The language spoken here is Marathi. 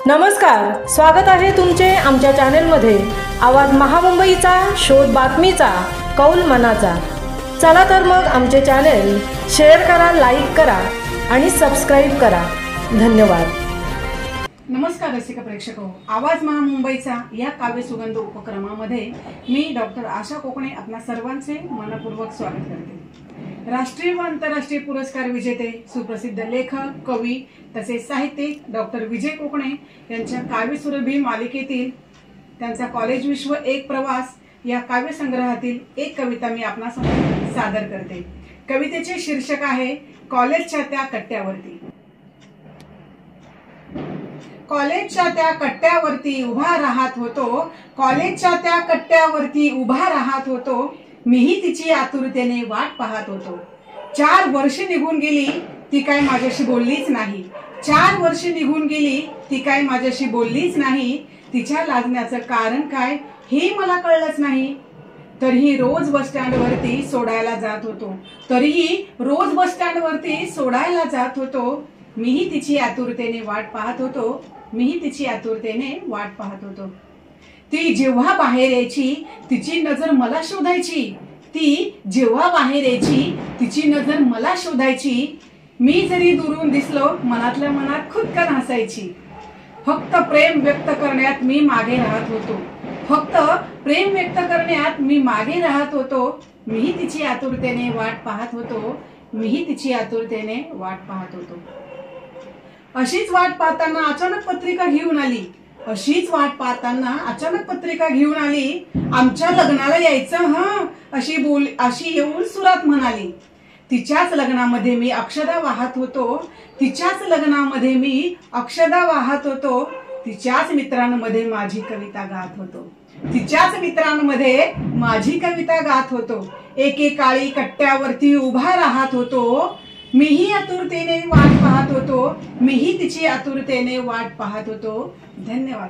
नमस्कार, स्वागत आहे तुमचे आमच्या चॅनलमध्ये। आवाज महामुंबईचा, शोध बातमीचा, कौल मनाचा। चला तर मग आमचे चॅनल शेअर करा, लाईक करा आणि सबस्क्राइब करा। धन्यवाद। नमस्कार रसिक प्रेक्षको, आवाज महामुंबईचा या काव्य सुगंध उपक्रमामध्ये मी डॉक्टर आशा कोकणे आपणा सर्वांचे मनपूर्वक स्वागत करते। राष्ट्रीय व आंतरराष्ट्रीय पुरस्कार विजेते सुप्रसिद्ध लेखक, कवी तसेच साहित्यिक डॉक्टर विजय कोकणे यांच्या काव्य सुरभी मालिकेतील त्यांचा कॉलेज विश्व एक प्रवास या काव्य संग्रहातील एक कविता मी आपणासमोर सादर करते। कवितेचे शीर्षक आहे कॉलेजच्या त्या कट्ट्यावरती। कॉलेजच्या त्या कट्ट्यावरती उभा राहत होतो, कॉलेजच्या त्या कट्ट्यावरती उभा राहत होतो, मीही तिची आतुरतेने वाट पाहत होतो। 4 वर्ष निघून गेली, ती काय माझ्याशी बोललीच नाही। 4 वर्ष निघून गेली, ती काय माझ्याशी बोललीच नाही। तिच्या लाजण्याचं कारण काय हे मला कळलंच नाही। तरीही रोज बस स्टँड वरती सोडायला जात होतो, तरीही रोज बस स्टँड वरती सोडायला जात होतो, मीही तिची आतुरतेने वाट पाहत होतो, मीही तिची आतुरतेने वाट पाहत होतो। ती जेव्हा बाहेर यायची तिची नजर मला शोधायची, ती जेव्हा बाहेर यायची तिची नजर मला शोधायची, मी जरी दुरून दिसलो मनातल्या मनात खुदकन हसायची। फक्त प्रेम व्यक्त करण्यात मी मागे राहत होतो, फक्त प्रेम व्यक्त करण्यात मी मागे राहत होतो, मीही तिची आतुरतेने वाट पाहत होतो, मीही तिची आतुरतेने वाट पाहत होतो। अशीच वाट पाहताना अचानक पत्रिका घेऊन आली, अशीच वाट पाहताना अचानक पत्रिका घेऊन आली, आमच्या लग्नाला यायचं हं अशी येऊन सुरात म्हणाली। तिच्याच लग्नामध्ये मी अक्षदा वाहत होतो, तिच्याच लग्नामध्ये मी अक्षदा वाहत होतो, तिच्याच मित्रांमध्ये माझी कविता गात होतो, तिच्याच मित्रांमध्ये माझी कविता गात होतो। एकेकाळी कट्ट्यावरती उभा राहत होतो, मीही आतुरतेने वाट पाहत होतो, मीही तिची आतुरतेने वाट पाहत होतो। धन्यवाद।